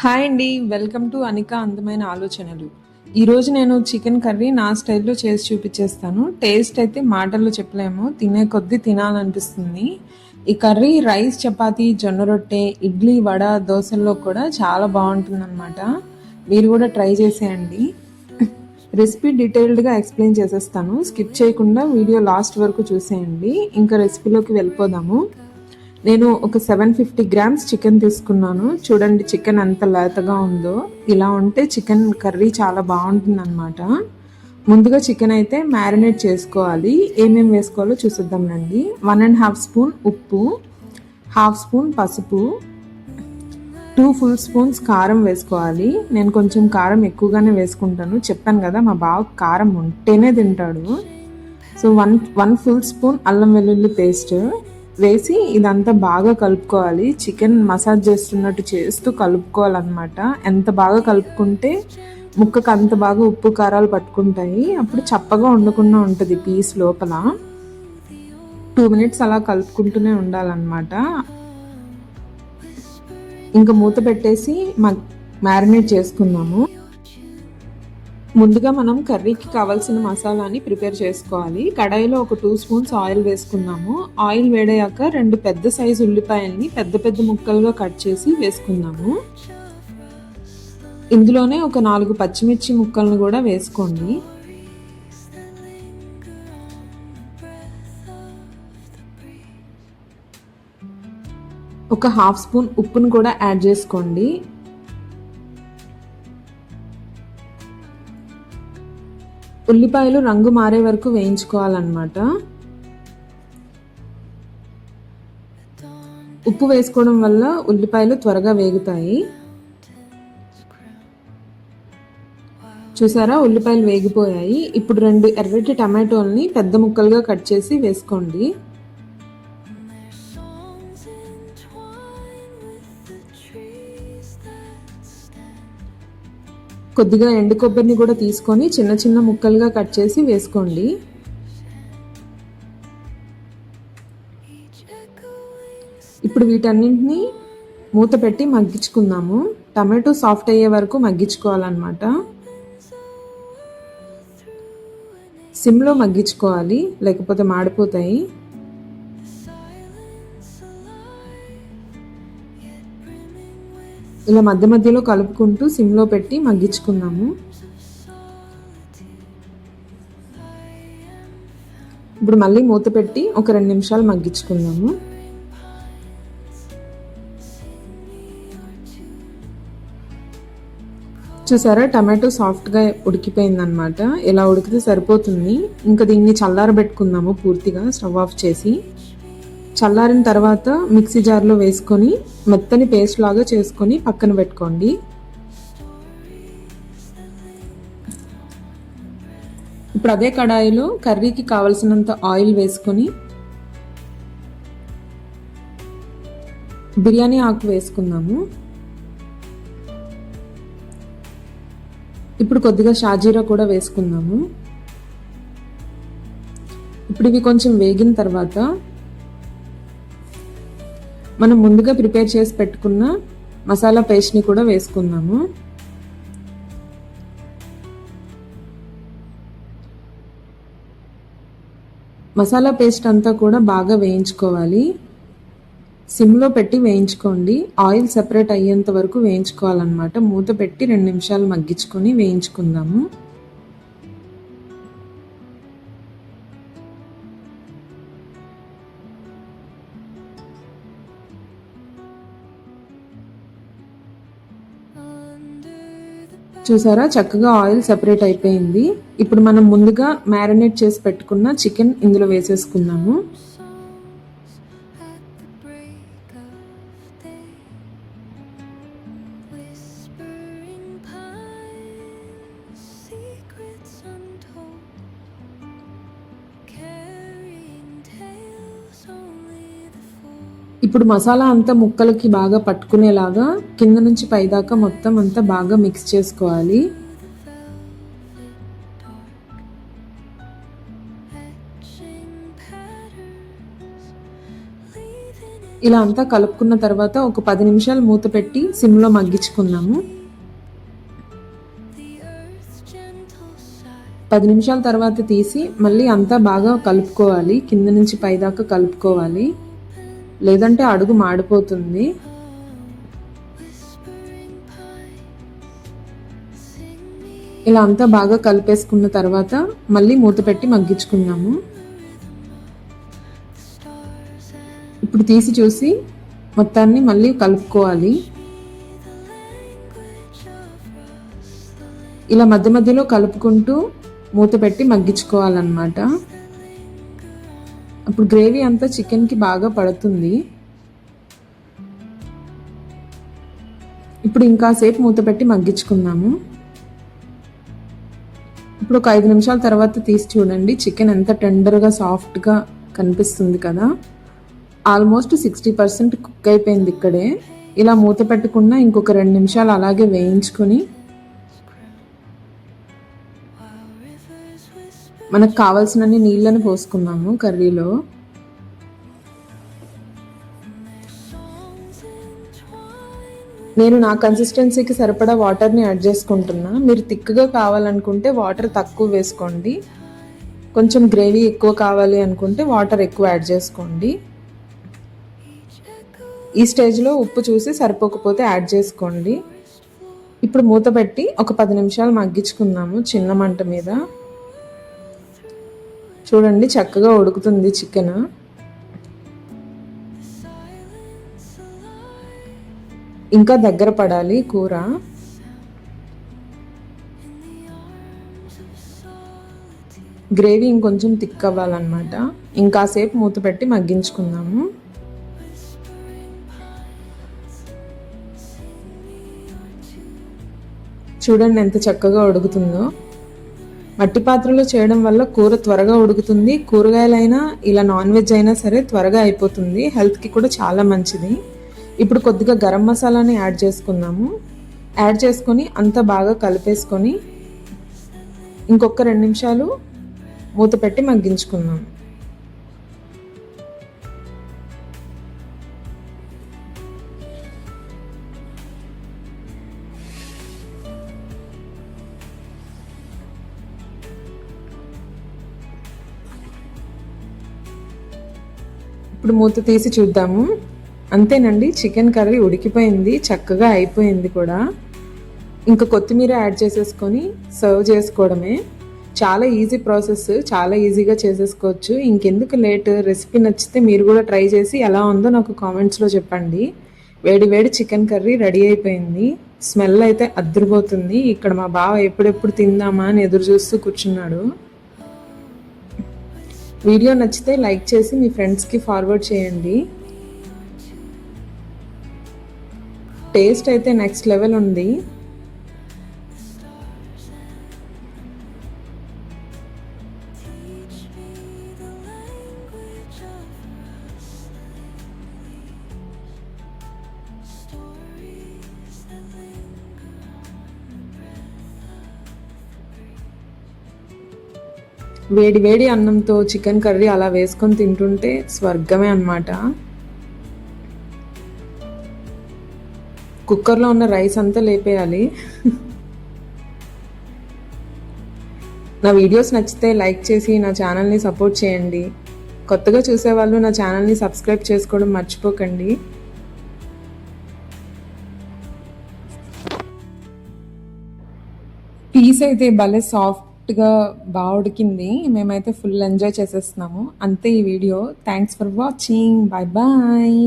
Hi అండి. Welcome to అనిక అందమైన ఆలోచనలు. ఈరోజు నేను చికెన్ కర్రీ నా స్టైల్లో చేసి చూపించేస్తాను. టేస్ట్ అయితే మాటల్లో చెప్పలేము, తినే కొద్దీ తినాలనిపిస్తుంది. ఈ కర్రీ రైస్, చపాతీ, జొన్న రొట్టె, ఇడ్లీ, వడ, దోశల్లో కూడా చాలా బాగుంటుందన్నమాట. మీరు కూడా ట్రై చేసేయండి. రెసిపీ డీటెయిల్డ్గా ఎక్స్ప్లెయిన్ చేసేస్తాను, స్కిప్ చేయకుండా వీడియో లాస్ట్ వరకు చూసేయండి. ఇంకా రెసిపీలోకి వెళ్ళిపోదాము. నేను ఒక 750 గ్రామ్స్ చికెన్ తీసుకున్నాను. చూడండి చికెన్ ఎంత లేతగా ఉందో. ఇలా ఉంటే చికెన్ కర్రీ చాలా బాగుంటుంది అనమాట. ముందుగా చికెన్ అయితే మ్యారినేట్ చేసుకోవాలి. ఏమేమి వేసుకోవాలో చూసిద్దాం రండి. 1.5 స్పూన్ ఉప్పు, 1/2 స్పూన్ పసుపు, 2 ఫుల్ స్పూన్స్ కారం వేసుకోవాలి. నేను కొంచెం కారం ఎక్కువగానే వేసుకుంటాను, చెప్పాను కదా మా బావ కారం ఉంటేనే తింటాడు. సో వన్ ఫుల్ స్పూన్ అల్లం వెల్లుల్లి పేస్ట్ వేసి ఇదంతా బాగా కలుపుకోవాలి. చికెన్ మసాజ్ చేస్తున్నట్టు చేస్తూ కలుపుకోవాలన్నమాట. ఎంత బాగా కలుపుకుంటే ముక్కకు అంత బాగా ఉప్పు కారాలు పట్టుకుంటాయి. అప్పుడు చప్పగా ఉండకుండా ఉంటుంది పీస్ లోపల. 2 మినిట్స్ అలా కలుపుకుంటూనే ఉండాలన్నమాట. ఇంకా మూత పెట్టేసి మ్యారినేట్ చేసుకున్నాము. ముందుగా మనం కర్రీకి కావాల్సిన మసాలాని ప్రిపేర్ చేసుకోవాలి. కడాయిలో ఒక 2 స్పూన్స్ ఆయిల్ వేసుకున్నాము. ఆయిల్ వేడయ్యాక 2 పెద్ద సైజు ఉల్లిపాయల్ని పెద్ద పెద్ద ముక్కలుగా కట్ చేసి వేసుకున్నాము. ఇందులోనే ఒక 4 పచ్చిమిర్చి ముక్కలను కూడా వేసుకోండి. ఒక 1/2 స్పూన్ ఉప్పును కూడా యాడ్ చేసుకోండి. ఉల్లిపాయలు రంగు మారే వరకు వేయించుకోవాలన్నమాట. ఉప్పు వేసుకోవడం వల్ల ఉల్లిపాయలు త్వరగా వేగుతాయి. చూసారా, ఉల్లిపాయలు వేగిపోయాయి. ఇప్పుడు 2 ఎర్రటి టమాటోల్ని పెద్ద ముక్కలుగా కట్ చేసి వేసుకోండి. కొద్దిగా ఎండు కొబ్బరిని కూడా తీసుకొని చిన్న చిన్న ముక్కలుగా కట్ చేసి వేసుకోండి. ఇప్పుడు వీటన్నింటినీ మూత పెట్టి మగ్గించుకుందాము. టమాటో సాఫ్ట్ అయ్యే వరకు మగ్గించుకోవాలన్నమాట. సిమ్లో మగ్గించుకోవాలి, లేకపోతే మాడిపోతాయి. ఇలా మధ్య మధ్యలో కలుపుకుంటూ సిమ్లో పెట్టి మగ్గించుకున్నాము. ఇప్పుడు మళ్ళీ మూత పెట్టి ఒక 2 నిమిషాలు మగ్గించుకుందాము. చూసారా, టమాటో సాఫ్ట్గా ఉడికిపోయిందనమాట. ఇలా ఉడికితే సరిపోతుంది. ఇంకా దీన్ని చల్లారబెట్టుకుందాము పూర్తిగా, స్టవ్ ఆఫ్ చేసి. చల్లారిన తర్వాత మిక్సీ జార్లో వేసుకొని మెత్తని పేస్ట్ లాగా చేసుకొని పక్కన పెట్టుకోండి. ఇప్పుడు అదే కడాయిలో కర్రీకి కావలసినంత ఆయిల్ వేసుకొని బిర్యానీ ఆకు వేసుకుందాము. ఇప్పుడు కొద్దిగా షాజీరా కూడా వేసుకుందాము. ఇప్పుడు ఇవి కొంచెం వేగిన తర్వాత మనం ముందుగా ప్రిపేర్ చేసి పెట్టుకున్న మసాలా పేస్ట్ని కూడా వేసుకుందాము. మసాలా పేస్ట్ అంతా కూడా బాగా వేయించుకోవాలి. సిమ్లో పెట్టి వేయించుకోండి. ఆయిల్ సెపరేట్ అయ్యేంత వరకు వేయించుకోవాలన్నమాట. మూత పెట్టి 2 నిమిషాలు మగ్గించుకొని వేయించుకుందాము. చూసారా, చక్కగా ఆయిల్ సెపరేట్ అయిపోయింది. ఇప్పుడు మనం ముందుగా మ్యారినేట్ చేసి పెట్టుకున్న చికెన్ ఇందులో వేసేసుకుందాము. ఇప్పుడు మసాలా అంతా ముక్కలకి బాగా పట్టుకునేలాగా కింద నుంచి పైదాకా మొత్తం అంతా బాగా మిక్స్ చేసుకోవాలి. ఇలా అంతా కలుపుకున్న తర్వాత ఒక 10 నిమిషాలు మూత పెట్టి సిమ్లో మగ్గించుకుందాము. 10 నిమిషాల తర్వాత తీసి మళ్ళీ అంతా బాగా కలుపుకోవాలి. కింద నుంచి పైదాకా కలుపుకోవాలి, లేదంటే అడుగు మాడిపోతుంది. ఇలా అంతా బాగా కలిపేసుకున్న తర్వాత మళ్ళీ మూత పెట్టి మగ్గించుకుందాము. ఇప్పుడు తీసి చూసి మొత్తాన్ని మళ్ళీ కలుపుకోవాలి. ఇలా మధ్య మధ్యలో కలుపుకుంటూ మూత పెట్టి మగ్గించుకోవాలన్నమాట. అప్పుడు గ్రేవీ అంతా చికెన్కి బాగా పడుతుంది. ఇప్పుడు ఇంకాసేపు మూత పెట్టి మగ్గించుకుందాము. ఇప్పుడు ఒక 5 నిమిషాల తర్వాత తీసి చూడండి, చికెన్ ఎంత టెండర్గా సాఫ్ట్గా కనిపిస్తుంది కదా. ఆల్మోస్ట్ 60% కుక్ అయిపోయింది ఇక్కడే. ఇలా మూత పెట్టకుండా ఇంకొక 2 నిమిషాలు అలాగే వేయించుకొని మనకు కావాల్సినన్ని నీళ్ళని పోసుకున్నాము కర్రీలో. నేను నా కన్సిస్టెన్సీకి సరిపడా వాటర్ని యాడ్ చేసుకుంటున్నా. మీరు థిక్గా కావాలనుకుంటే వాటర్ తక్కువ వేసుకోండి, కొంచెం గ్రేవీ ఎక్కువ కావాలి అనుకుంటే వాటర్ ఎక్కువ యాడ్ చేసుకోండి. ఈ స్టేజ్లో ఉప్పు చూసి సరిపోకపోతే యాడ్ చేసుకోండి. ఇప్పుడు మూత పెట్టి ఒక 10 నిమిషాలు మగ్గించుకుందాము చిన్న మంట మీద. చూడండి చక్కగా ఉడుకుతుంది చికెన్. ఇంకా దగ్గర పడాలి కూర. గ్రేవీ ఇంకొంచెం థిక్ అవ్వాలన్నమాట. ఇంకాసేపు మూత పెట్టి మగ్గించుకుందాము. చూడండి ఎంత చక్కగా ఉడుకుతుందో. మట్టి పాత్రలో చేయడం వల్ల కూర త్వరగా ఉడుకుతుంది. కూరగాయలైనా ఇలా నాన్ వెజ్ అయినా సరే త్వరగా అయిపోతుంది. హెల్త్కి కూడా చాలా మంచిది. ఇప్పుడు కొద్దిగా గరం మసాలాని యాడ్ చేసుకుందాము. యాడ్ చేసుకొని అంతా బాగా కలిపేసుకొని ఇంకొక 2 నిమిషాలు మూత పెట్టి మగ్గించుకుందాం. ఇప్పుడు మూత తీసి చూద్దాము. అంతేనండి, చికెన్ కర్రీ ఉడికిపోయింది, చక్కగా అయిపోయింది కూడా. ఇంకా కొత్తిమీర యాడ్ చేసేసుకొని సర్వ్ చేసుకోవడమే. చాలా ఈజీ ప్రాసెస్, చాలా ఈజీగా చేసేసుకోవచ్చు. ఇంకెందుకు లేట్, రెసిపీ నచ్చితే మీరు కూడా ట్రై చేసి ఎలా ఉందో నాకు కామెంట్స్లో చెప్పండి. వేడి వేడి చికెన్ కర్రీ రెడీ అయిపోయింది. స్మెల్ అయితే అద్దరిపోతుంది. ఇక్కడ మా బావ ఎప్పుడెప్పుడు తిందామా అని ఎదురు చూస్తూ కూర్చున్నాడు. వీడియో నచ్చితే లైక్ చేసి మీ ఫ్రెండ్స్కి ఫార్వర్డ్ చేయండి. టేస్ట్ అయితే నెక్స్ట్ లెవెల్ ఉంది. వేడి వేడి అన్నంతో చికెన్ కర్రీ అలా వేసుకొని తింటుంటే స్వర్గమే అన్నమాట. కుక్కర్లో ఉన్న రైస్ అంతా లేపేయాలి. నా వీడియోస్ నచ్చితే లైక్ చేసి నా ఛానల్ని సపోర్ట్ చేయండి. కొత్తగా చూసేవాళ్ళు నా ఛానల్ని సబ్స్క్రైబ్ చేసుకోవడం మర్చిపోకండి. పీస్ అయితే భలే సాఫ్ట్గా బాగా ఉడికింది. మేమైతే ఫుల్ ఎంజాయ్ చేసేస్తున్నాము. అంతే ఈ video. Thanks for watching. Bye bye.